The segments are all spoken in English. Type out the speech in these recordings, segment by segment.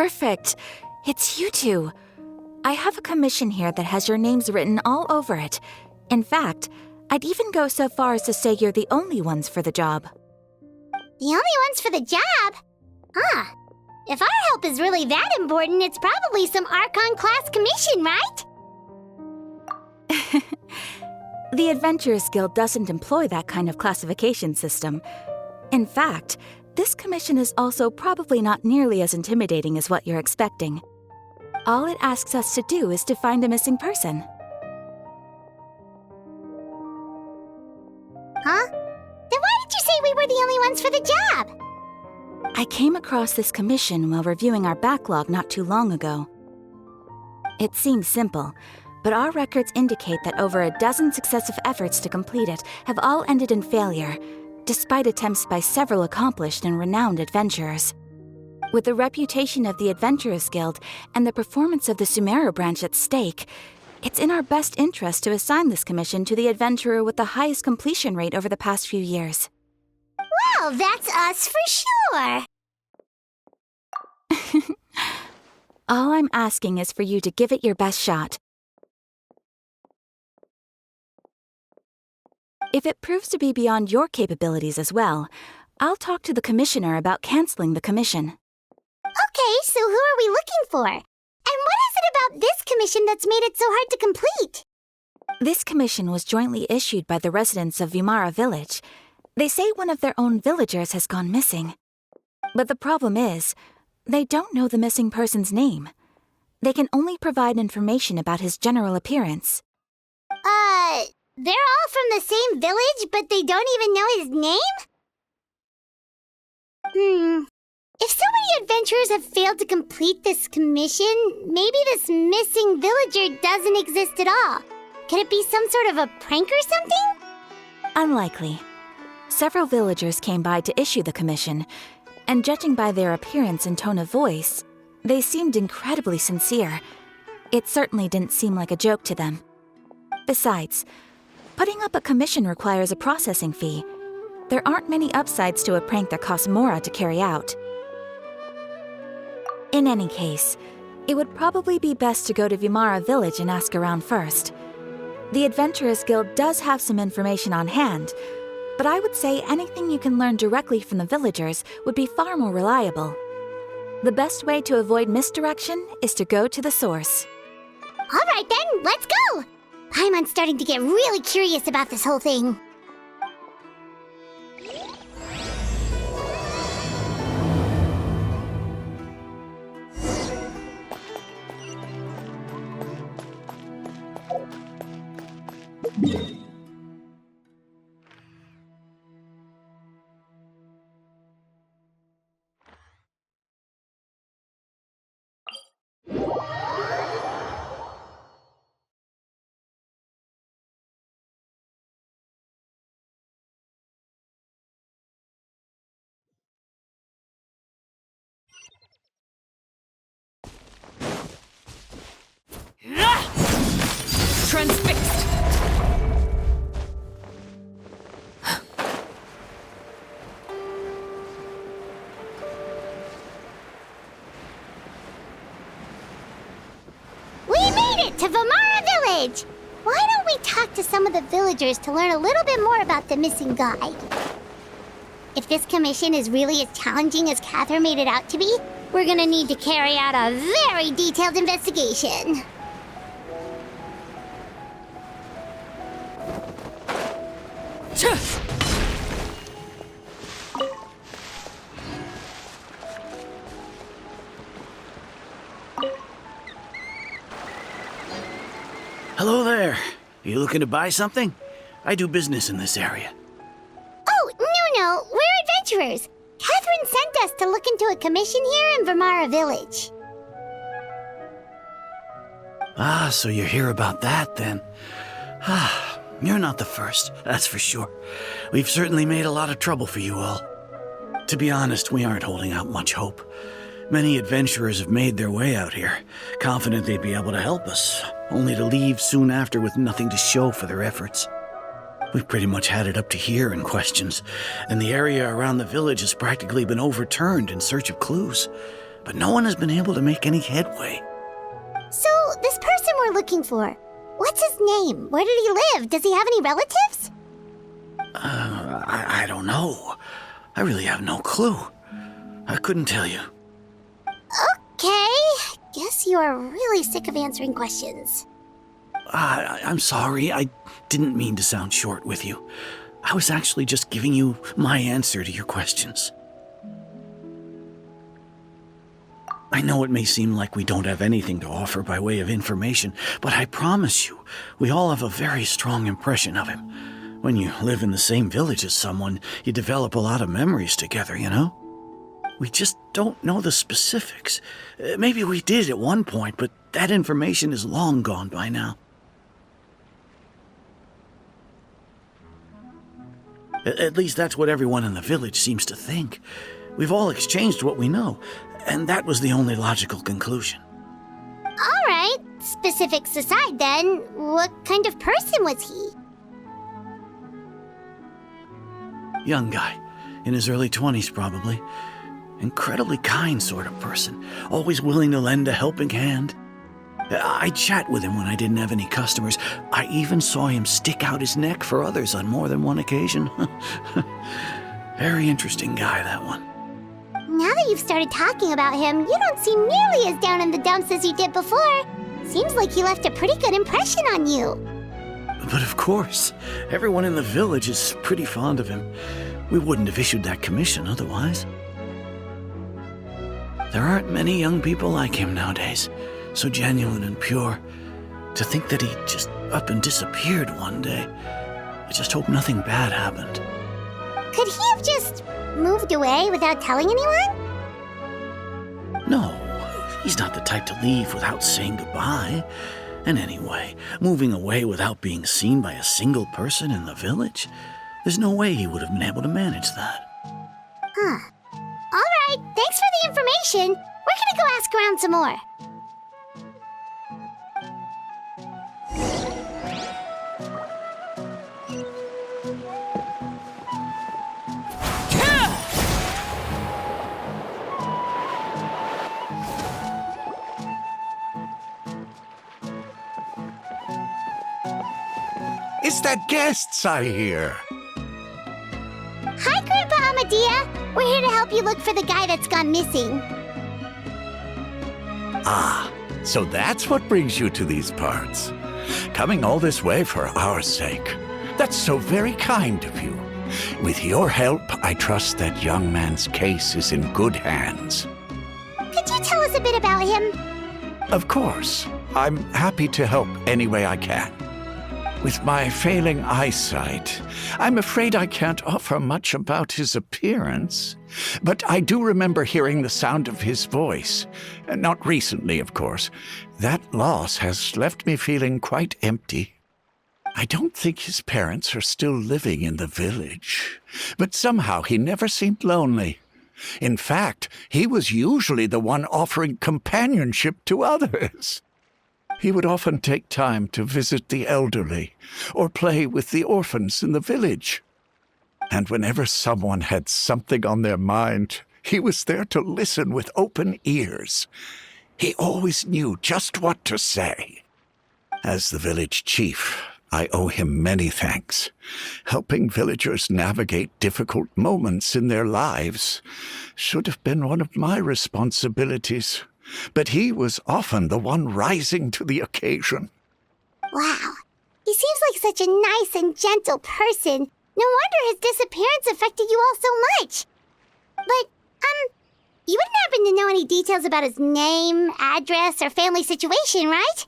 Perfect. It's you two. I have a commission here that has your names written all over it. In fact, I'd even go so far as to say you're the only ones for the job. The only ones for the job? Huh. If our help is really that important, it's probably some Archon class commission, right? The Adventurers Guild doesn't employ that kind of classification system. In fact, this commission is also probably not nearly as intimidating as what you're expecting. All it asks us to do is to find a missing person. Huh? Then why did you say we were the only ones for the job? I came across this commission while reviewing our backlog not too long ago. It seems simple, but our records indicate that over a dozen successive efforts to complete it have all ended in failure, despite attempts by several accomplished and renowned adventurers. With the reputation of the Adventurers Guild and the performance of the Sumeru branch at stake, it's in our best interest to assign this commission to the adventurer with the highest completion rate over the past few years. Well, that's us for sure! All I'm asking is for you to give it your best shot. If it proves to be beyond your capabilities as well, I'll talk to the commissioner about canceling the commission. Okay, so who are we looking for? And what is it about this commission that's made it so hard to complete? This commission was jointly issued by the residents of Vimara Village. They say one of their own villagers has gone missing. But the problem is, they don't know the missing person's name. They can only provide information about his general appearance. They're all from the same village, but they don't even know his name? If so many adventurers have failed to complete this commission, maybe this missing villager doesn't exist at all. Could it be some sort of a prank or something? Unlikely. Several villagers came by to issue the commission, and judging by their appearance and tone of voice, they seemed incredibly sincere. It certainly didn't seem like a joke to them. Besides, putting up a commission requires a processing fee. There aren't many upsides to a prank that costs Mora to carry out. In any case, it would probably be best to go to Vimara Village and ask around first. The Adventurers Guild does have some information on hand, but I would say anything you can learn directly from the villagers would be far more reliable. The best way to avoid misdirection is to go to the source. All right then, let's go! I'm starting to get really curious about this whole thing. Transfixed! We made it to Vimara Village! Why don't we talk to some of the villagers to learn a little bit more about the missing guy? If this commission is really as challenging as Catherine made it out to be, we're gonna need to carry out a very detailed investigation. Hello there. You looking to buy something? I do business in this area. Oh, no, we're adventurers. Catherine sent us to look into a commission here in Vimara Village. Ah, so you're here about that then. Ah, you're not the first, that's for sure. We've certainly made a lot of trouble for you all. To be honest, we aren't holding out much hope. Many adventurers have made their way out here, confident they'd be able to help us, only to leave soon after with nothing to show for their efforts. We've pretty much had it up to here in questions, and the area around the village has practically been overturned in search of clues. but no one has been able to make any headway. So, this person we're looking for, what's his name? Where did he live? Does he have any relatives? I don't know. I really have no clue. I couldn't tell you. Okay, guess you are really sick of answering questions. I'm sorry. I didn't mean to sound short with you. I was actually just giving you my answer to your questions. I know it may seem like we don't have anything to offer by way of information, but I promise you, we all have a very strong impression of him. When you live in the same village as someone, you develop a lot of memories together, you know? We just don't know the specifics. Maybe we did at one point, but that information is long gone by now. At least that's what everyone in the village seems to think. We've all exchanged what we know, and that was the only logical conclusion. All right, specifics aside then, what kind of person was he? Young guy, in his early 20s probably. Incredibly kind sort of person, always willing to lend a helping hand. I'd chat with him when I didn't have any customers. I even saw him stick out his neck for others on more than one occasion. Very interesting guy, that one. Now that you've started talking about him, you don't seem nearly as down in the dumps as you did before. Seems like he left a pretty good impression on you. But of course, everyone in the village is pretty fond of him. We wouldn't have issued that commission otherwise. There aren't many young people like him nowadays, so genuine and pure. To think that he just up and disappeared one day. I just hope nothing bad happened. Could he have just moved away without telling anyone? No, he's not the type to leave without saying goodbye. And anyway, moving away without being seen by a single person in the village? There's no way he would have been able to manage that. Huh. All right, thanks for the information. We're gonna go ask around some more. It's the guests I hear. Hi, Grandpa Amadea. We're here to help you look for the guy that's gone missing. Ah, so that's what brings you to these parts. Coming all this way for our sake. That's so very kind of you. With your help, I trust that young man's case is in good hands. Could you tell us a bit about him? Of course. I'm happy to help any way I can. With my failing eyesight, I'm afraid I can't offer much about his appearance. But I do remember hearing the sound of his voice. Not recently, of course. That loss has left me feeling quite empty. I don't think his parents are still living in the village. But somehow he never seemed lonely. In fact, he was usually the one offering companionship to others. He would often take time to visit the elderly or play with the orphans in the village. And whenever someone had something on their mind, he was there to listen with open ears. He always knew just what to say. As the village chief, I owe him many thanks. Helping villagers navigate difficult moments in their lives should have been one of my responsibilities. But he was often the one rising to the occasion. Wow. He seems like such a nice and gentle person. No wonder his disappearance affected you all so much. But, you wouldn't happen to know any details about his name, address, or family situation, right?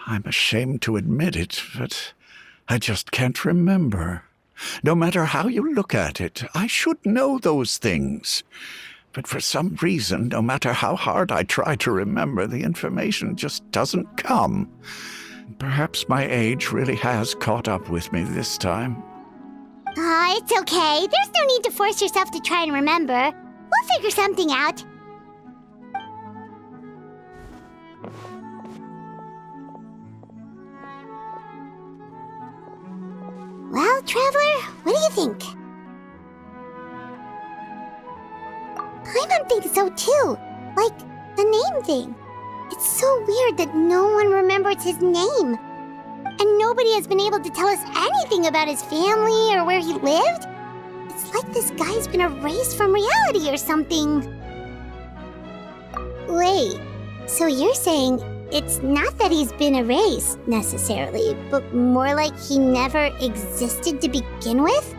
I'm ashamed to admit it, but I just can't remember. No matter how you look at it, I should know those things. But for some reason, no matter how hard I try to remember, the information just doesn't come. Perhaps my age really has caught up with me this time. It's okay. There's no need to force yourself to try and remember. We'll figure something out. Well, Traveler, what do you think? so too. Like, the name thing. It's so weird that no one remembers his name. And nobody has been able to tell us anything about his family or where he lived. It's like this guy's been erased from reality or something. Wait, so you're saying it's not that he's been erased, necessarily, but more like he never existed to begin with?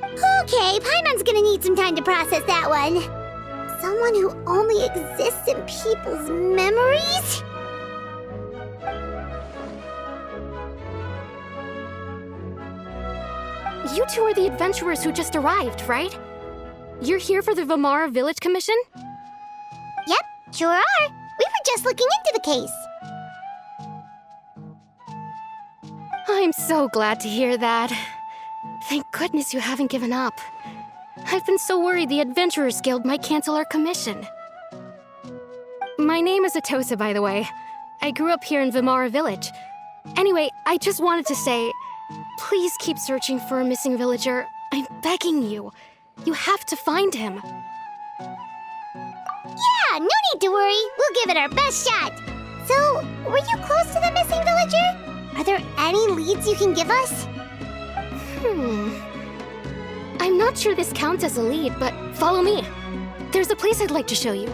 Okay, Paimon's gonna need some time to process that one. Someone who only exists in people's memories? You two are the adventurers who just arrived, right? You're here for the Vamara Village Commission? Yep, sure are. We were just looking into the case. I'm so glad to hear that. Thank goodness you haven't given up. I've been so worried the Adventurers Guild might cancel our commission. My name is Atosa, by the way. I grew up here in Vamara Village. Anyway, I just wanted to say, please keep searching for a missing villager. I'm begging you. You have to find him. Yeah, no need to worry. We'll give it our best shot. So, were you close to the missing villager? Are there any leads you can give us? I'm not sure this counts as a lead, but follow me. There's a place I'd like to show you.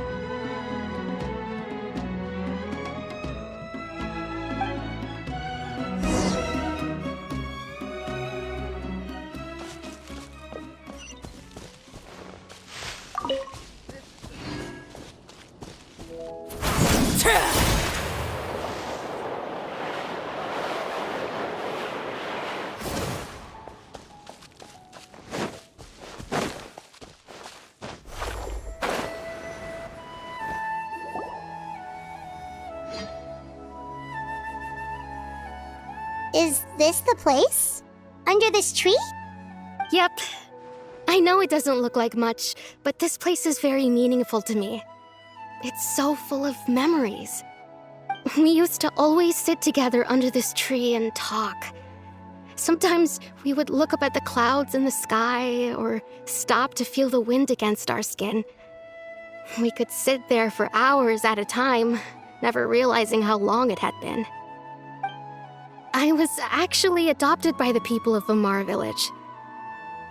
Is this the place? Under this tree? Yep. I know it doesn't look like much, but this place is very meaningful to me. It's so full of memories. We used to always sit together under this tree and talk. Sometimes we would look up at the clouds in the sky or stop to feel the wind against our skin. We could sit there for hours at a time, never realizing how long it had been. I was actually adopted by the people of Vamara Village.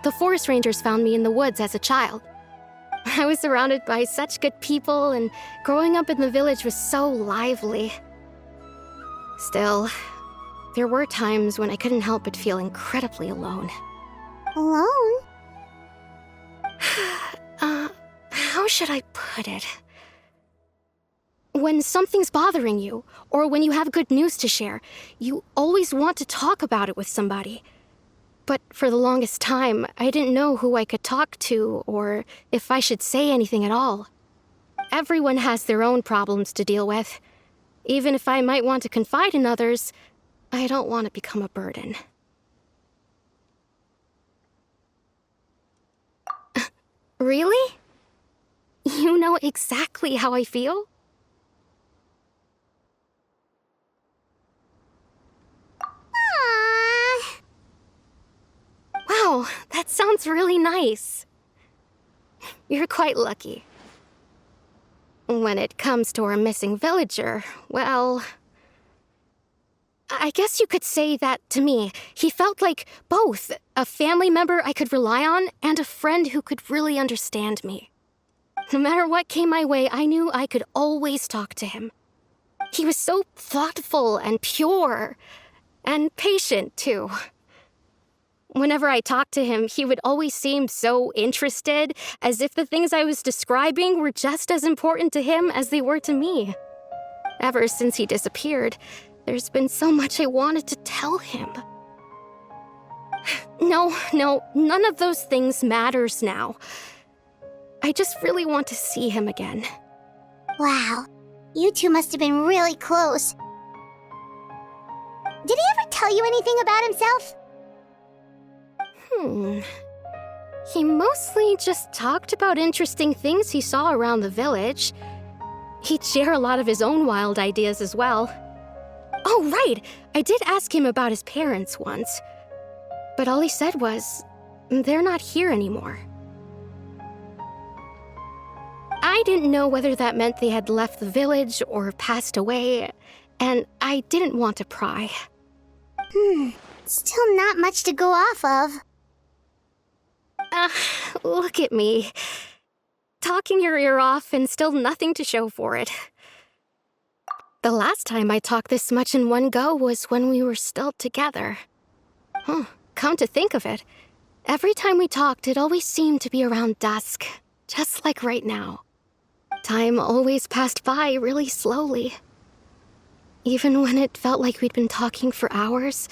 The forest rangers found me in the woods as a child. I was surrounded by such good people, and growing up in the village was so lively. Still, there were times when I couldn't help but feel incredibly alone. Alone? How should I put it? When something's bothering you, or when you have good news to share, you always want to talk about it with somebody. But for the longest time, I didn't know who I could talk to, or if I should say anything at all. Everyone has their own problems to deal with. Even if I might want to confide in others, I don't want to become a burden. Really? You know exactly how I feel? Aww. Wow, that sounds really nice. You're quite lucky. When it comes to our missing villager, well, I guess you could say that to me. He felt like both a family member I could rely on and a friend who could really understand me. No matter what came my way, I knew I could always talk to him. He was so thoughtful and pure, and patient, too. Whenever I talked to him, he would always seem so interested, as if the things I was describing were just as important to him as they were to me. Ever since he disappeared, there's been so much I wanted to tell him. No, none of those things matters now. I just really want to see him again. Wow, you two must have been really close. Did he ever tell you anything about himself? He mostly just talked about interesting things he saw around the village. He'd share a lot of his own wild ideas as well. Oh, right! I did ask him about his parents once. But all he said was, they're not here anymore. I I didn't know whether that meant they had left the village or passed away, and I didn't want to pry. Still not much to go off of. Look at me. Talking your ear off and still nothing to show for it. The last time I talked this much in one go was when we were still together. Come to think of it, every time we talked, it always seemed to be around dusk, just like right now. Time always passed by really slowly. Even when it felt like we'd been talking for hours,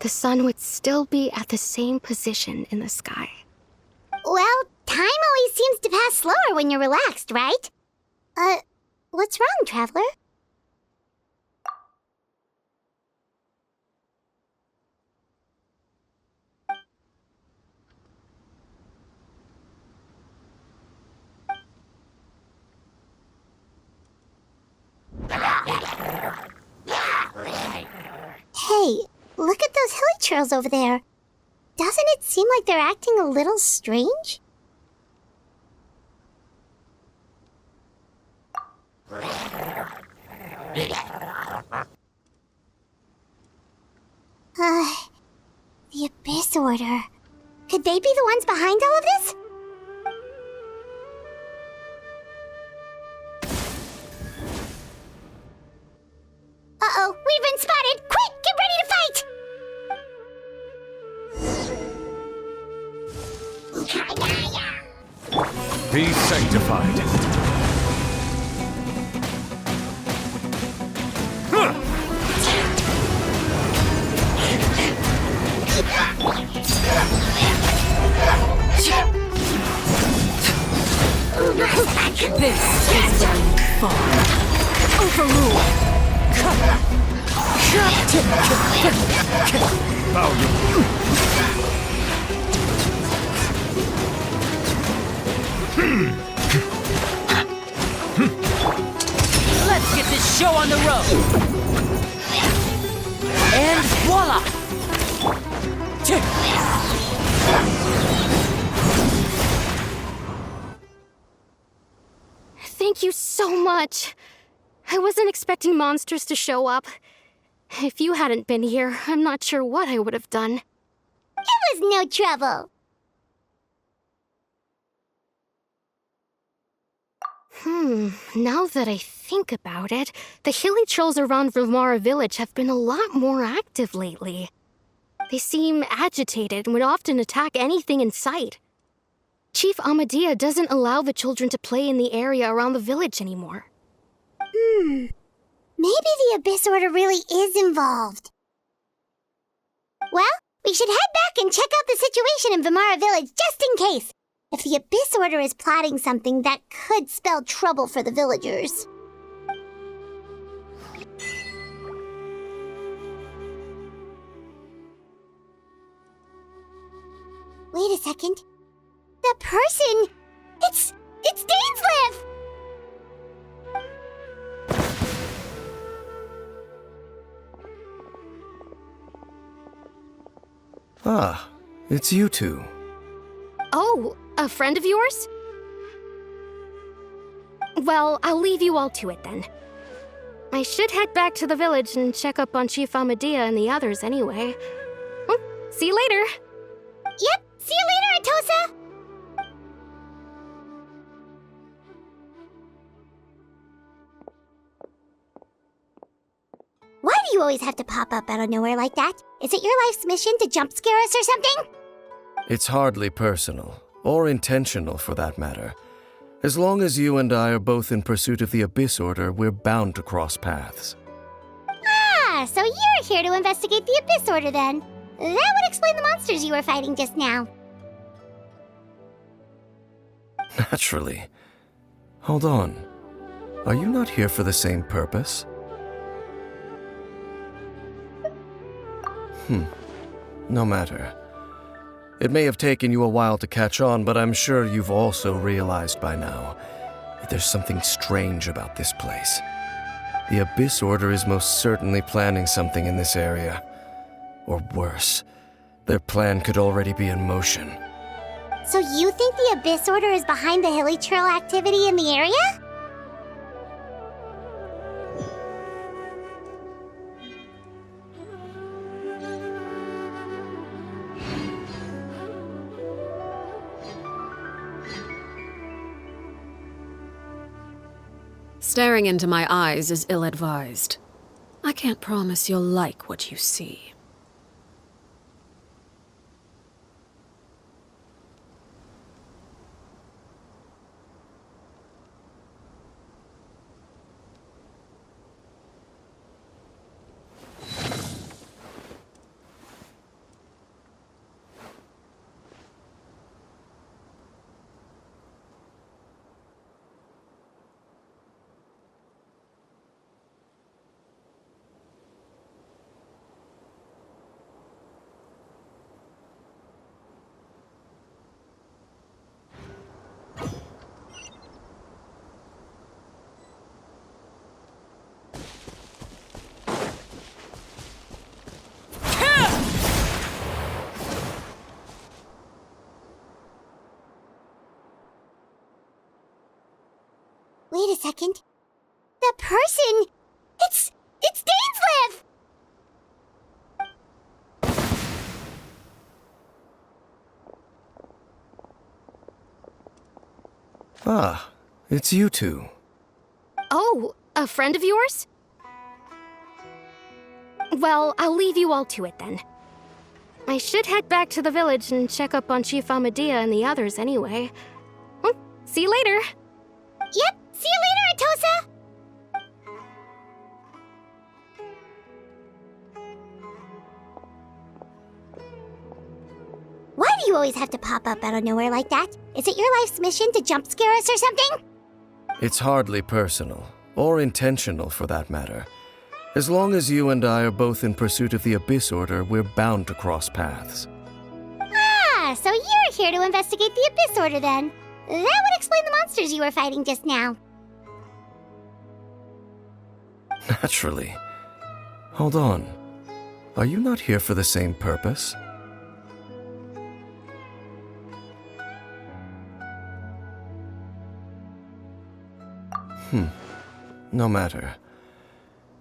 the sun would still be at the same position in the sky. Well, time always seems to pass slower when you're relaxed, right? What's wrong, Traveler? Hey, look at those hilly churls over there. Doesn't it seem like they're acting a little strange? The Abyss Order. Could they be the ones behind all of this? Uh-oh, we've been spotted! Quick, get ready to fight! Be sanctified. This is where you fall. Overrule. Let's get this show on the road. And voila! Thank you so much. I wasn't expecting monsters to show up. If you hadn't been here, I'm not sure what I would have done. It was no trouble. Now that I think about it, the hilly trolls around Vimara village have been a lot more active lately. They seem agitated and would often attack anything in sight. Chief Amadea doesn't allow the children to play in the area around the village anymore. Maybe the Abyss Order really is involved. Well, we should head back and check out the situation in Vimara village just in case. If the Abyss Order is plotting something that could spell trouble for the villagers. Wait a second. That person! It's Dainsleif! Ah, it's you two. Oh, a friend of yours? Well, I'll leave you all to it then. I should head back to the village and check up on Chief Amadea and the others anyway. See you later. Yep, see you later, Atosa! Why do you always have to pop up out of nowhere like that? Is it your life's mission to jump scare us or something? It's hardly personal, or intentional for that matter. As long as you and I are both in pursuit of the Abyss Order, we're bound to cross paths. Ah, so you're here to investigate the Abyss Order then. That would explain the monsters you were fighting just now. Naturally. Hold on. Are you not here for the same purpose? No matter. It may have taken you a while to catch on, but I'm sure you've also realized by now that there's something strange about this place. The Abyss Order is most certainly planning something in this area. Or worse, their plan could already be in motion. So you think the Abyss Order is behind the hilly trail activity in the area? Staring into my eyes is ill-advised. I can't promise you'll like what you see. Wait a second. That person! It's Dainslev! Ah, it's you two. Oh, a friend of yours? Well, I'll leave you all to it then. I should head back to the village and check up on Chief Amadea and the others anyway. See you later. Yep, see you later, Atosa! Why do you always have to pop up out of nowhere like that? Is it your life's mission to jump scare us or something? It's hardly personal, or intentional for that matter. As long as you and I are both in pursuit of the Abyss Order, we're bound to cross paths. Ah, so you're here to investigate the Abyss Order then. That would explain the monsters you were fighting just now. Naturally. Hold on. Are you not here for the same purpose? No matter.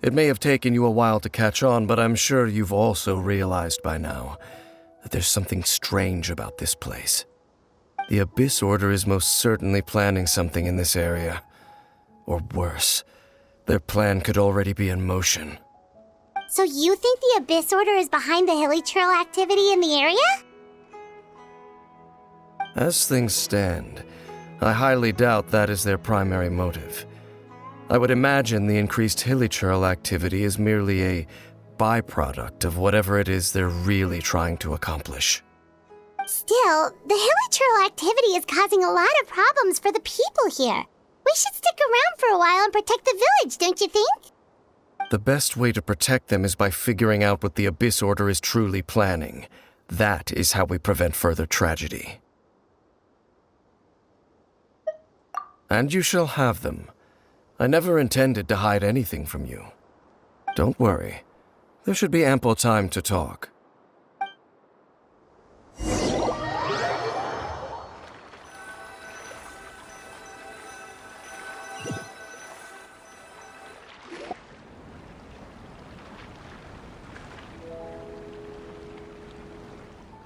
It may have taken you a while to catch on, but I'm sure you've also realized by now that there's something strange about this place. The Abyss Order is most certainly planning something in this area. Or worse, their plan could already be in motion. So you think the Abyss Order is behind the hilly trail activity in the area? As things stand, I highly doubt that is their primary motive. I would imagine the increased hilly trail activity is merely a byproduct of whatever it is they're really trying to accomplish. Still, the hilly trail activity is causing a lot of problems for the people here. We should stick around for a while and protect the village, don't you think? The best way to protect them is by figuring out what the Abyss Order is truly planning. That is how we prevent further tragedy. And you shall have them. I never intended to hide anything from you. Don't worry. There should be ample time to talk.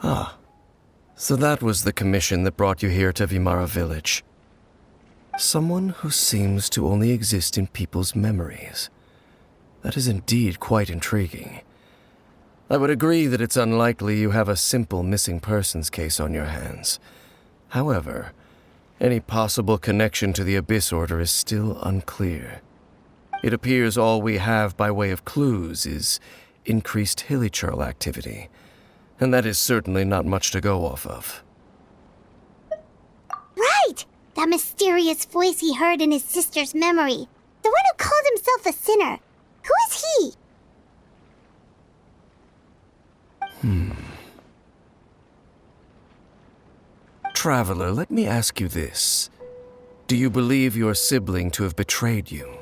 Ah, so that was the commission that brought you here to Vimara Village. Someone who seems to only exist in people's memories. That is indeed quite intriguing. I would agree that it's unlikely you have a simple missing persons case on your hands. However, any possible connection to the Abyss Order is still unclear. It appears all we have by way of clues is increased hilly trail activity, and that is certainly not much to go off of. Right! That mysterious voice he heard in his sister's memory. The one who called himself a sinner. Who is he? Traveler, let me ask you this. Do you believe your sibling to have betrayed you?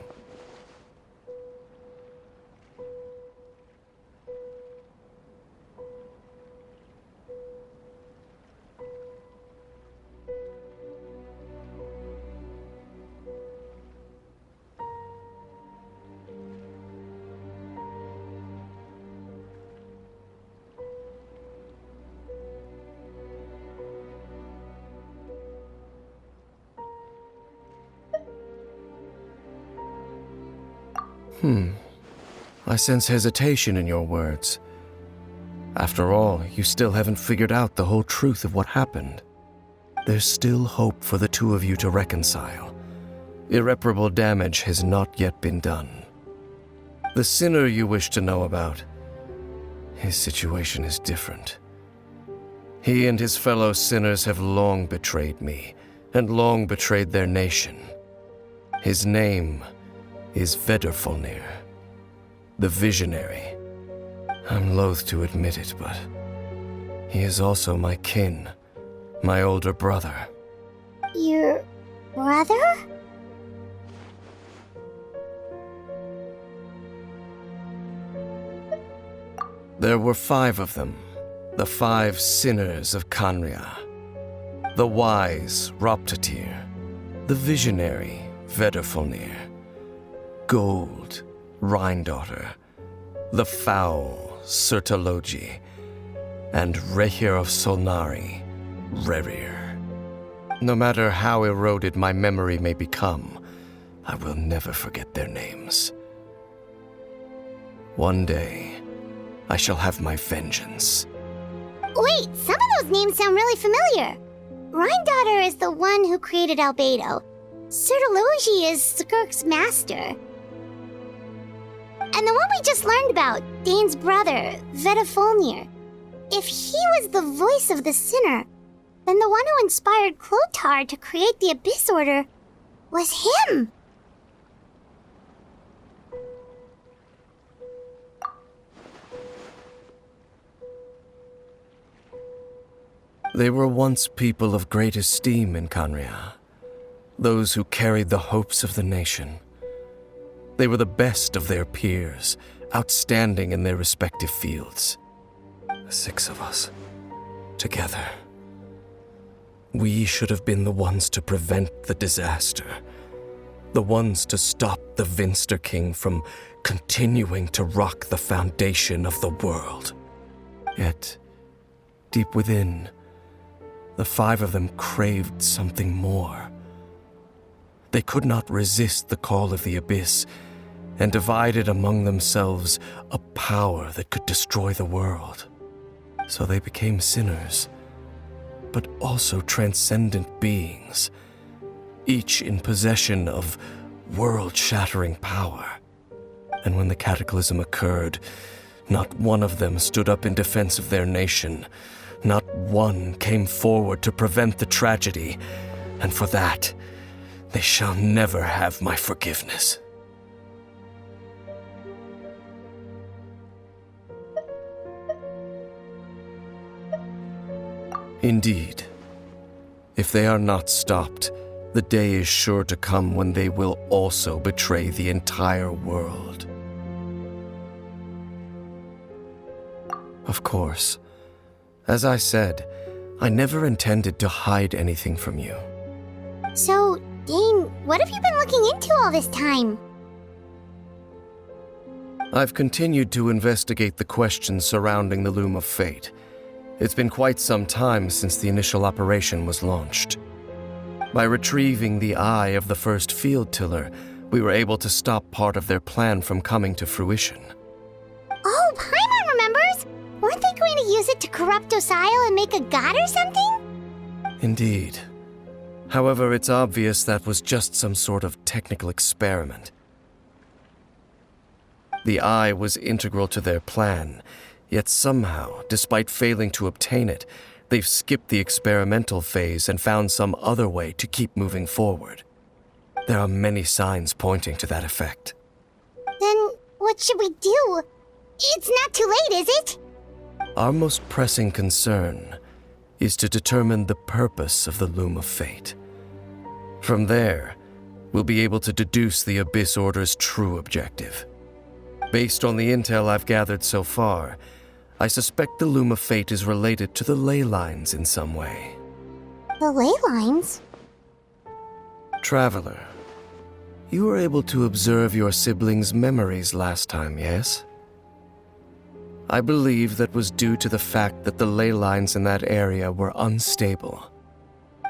I sense hesitation in your words. After all, you still haven't figured out the whole truth of what happened. There's still hope for the two of you to reconcile. Irreparable damage has not yet been done. The sinner you wish to know about, his situation is different. He and his fellow sinners have long betrayed me, and long betrayed their nation. His name is Vedrfolnir, the Visionary. I'm loath to admit it, but he is also my kin, my older brother. Your brother? There were 5 of them, the 5 sinners of Khaenri'ah. The wise, Roptatyr. The visionary, Vedrfolnir. Gold, Rhine-daughter. The foul, Sertologi. And Rehir of Solnari, Rerir. No matter how eroded my memory may become, I will never forget their names. One day, I shall have my vengeance. Wait, some of those names sound really familiar. Rhine-daughter is the one who created Albedo. Sertologi is Skirk's master. And the one we just learned about, Dane's brother, Vedrfolnir. If he was the voice of the sinner, then the one who inspired Clothar to create the Abyss Order was him. They were once people of great esteem in Khaenri'ah, those who carried the hopes of the nation. They were the best of their peers, outstanding in their respective fields. 6 of us, together. We should have been the ones to prevent the disaster, the ones to stop the Vinster King from continuing to rock the foundation of the world. Yet, deep within, the 5 of them craved something more. They could not resist the call of the Abyss, and divided among themselves a power that could destroy the world. So they became sinners, but also transcendent beings, each in possession of world-shattering power. And when the cataclysm occurred, not one of them stood up in defense of their nation. Not one came forward to prevent the tragedy, and for that, they shall never have my forgiveness. Indeed, if they are not stopped, the day is sure to come when they will also betray the entire world. Of course, as I said, I never intended to hide anything from you. So, Dane, what have you been looking into all this time? I've continued to investigate the questions surrounding the Loom of Fate. It's been quite some time since the initial operation was launched. By retrieving the eye of the first field tiller, we were able to stop part of their plan from coming to fruition. Oh, Paimon remembers! Weren't they going to use it to corrupt Osial and make a god or something? Indeed. However, it's obvious that was just some sort of technical experiment. The eye was integral to their plan, yet somehow, despite failing to obtain it, they've skipped the experimental phase and found some other way to keep moving forward. There are many signs pointing to that effect. Then what should we do? It's not too late, is it? Our most pressing concern is to determine the purpose of the Loom of Fate. From there, we'll be able to deduce the Abyss Order's true objective. Based on the intel I've gathered so far, I suspect the Loom of Fate is related to the ley lines in some way. The ley lines? Traveler, you were able to observe your siblings' memories last time, yes? I believe that was due to the fact that the ley lines in that area were unstable.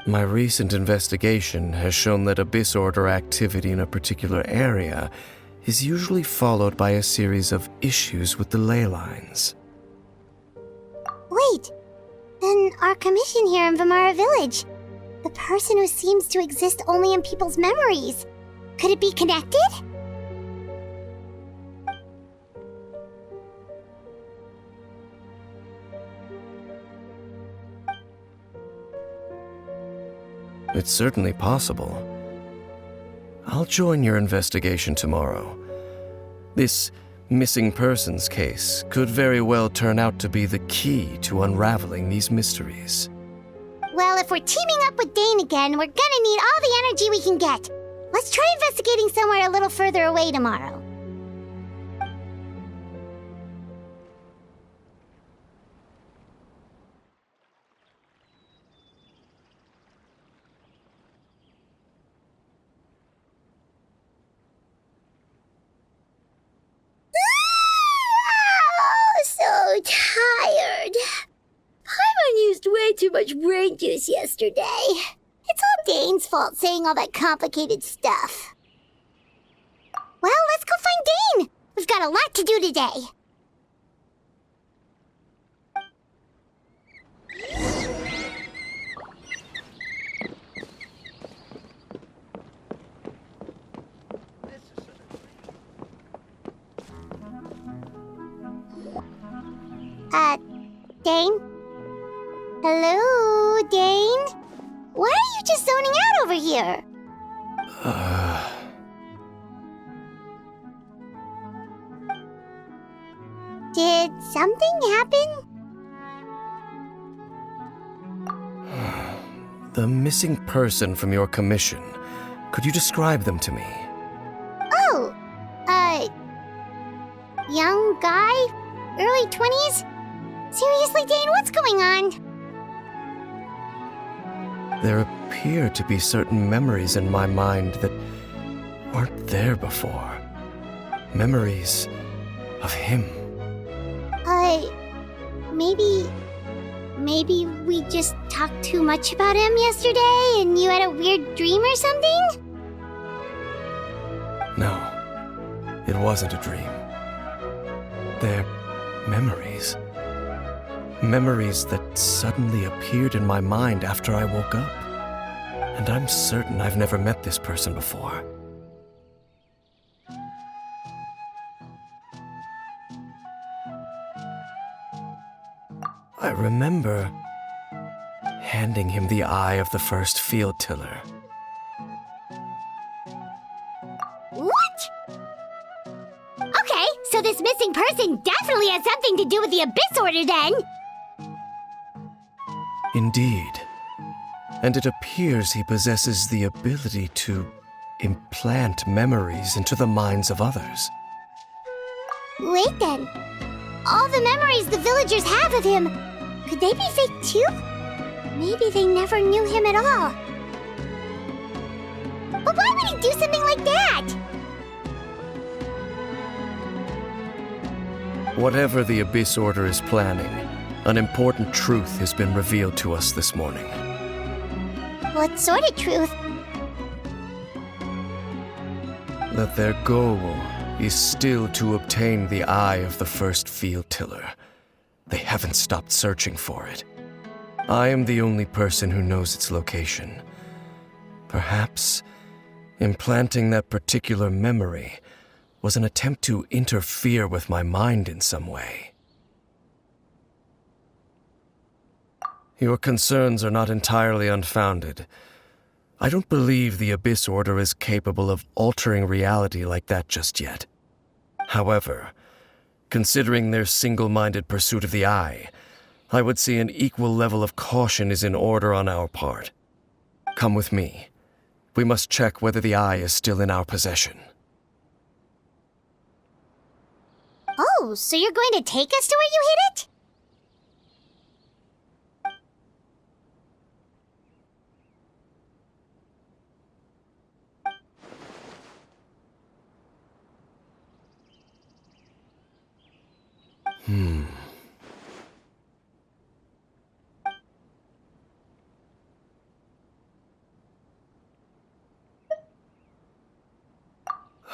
My recent investigation has shown that Abyss Order activity in a particular area is usually followed by a series of issues with the ley lines. Wait, then our commission here in Vamara Village, the person who seems to exist only in people's memories, could it be connected? It's certainly possible. I'll join your investigation tomorrow. This missing persons case could very well turn out to be the key to unraveling these mysteries. Well, if we're teaming up with Dane again, we're gonna need all the energy we can get. Let's try investigating somewhere a little further away tomorrow. So tired. Paimon used way too much brain juice yesterday. It's all Dane's fault saying all that complicated stuff. Well, let's go find Dane. We've got a lot to do today. Dane? Hello, Dane? Why are you just zoning out over here? Did something happen? The missing person from your commission. Could you describe them to me? Oh, young guy? Early 20s? Seriously, Dane, what's going on? There appear to be certain memories in my mind that weren't there before. Memories of him. Maybe we just talked too much about him yesterday and you had a weird dream or something? No, it wasn't a dream. They're memories. Memories that suddenly appeared in my mind after I woke up. And I'm certain I've never met this person before. I remember handing him the eye of the first field tiller. What? Okay, so this missing person definitely has something to do with the Abyss Order then! Indeed. And it appears he possesses the ability to implant memories into the minds of others. Wait then. All the memories the villagers have of him, could they be fake too? Maybe they never knew him at all. But why would he do something like that? Whatever the Abyss Order is planning, an important truth has been revealed to us this morning. What sort of truth? That their goal is still to obtain the eye of the first field tiller. They haven't stopped searching for it. I am the only person who knows its location. Perhaps implanting that particular memory was an attempt to interfere with my mind in some way. Your concerns are not entirely unfounded. I don't believe the Abyss Order is capable of altering reality like that just yet. However, considering their single-minded pursuit of the eye, I would say an equal level of caution is in order on our part. Come with me. We must check whether the eye is still in our possession. Oh, so you're going to take us to where you hid it?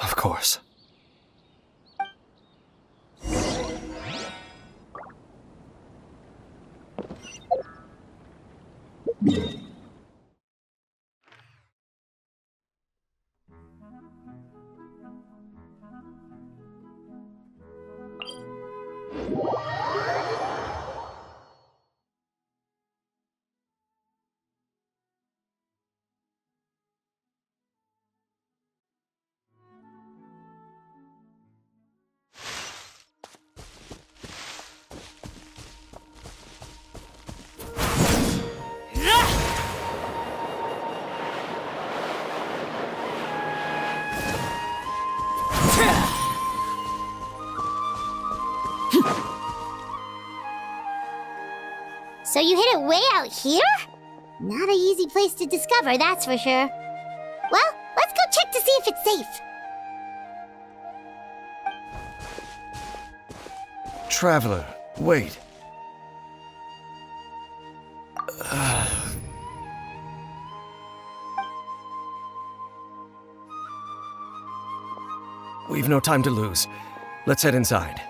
Of course. So you hid it way out here? Not an easy place to discover, that's for sure. Well, let's go check to see if it's safe. Traveler, wait. We've no time to lose. Let's head inside.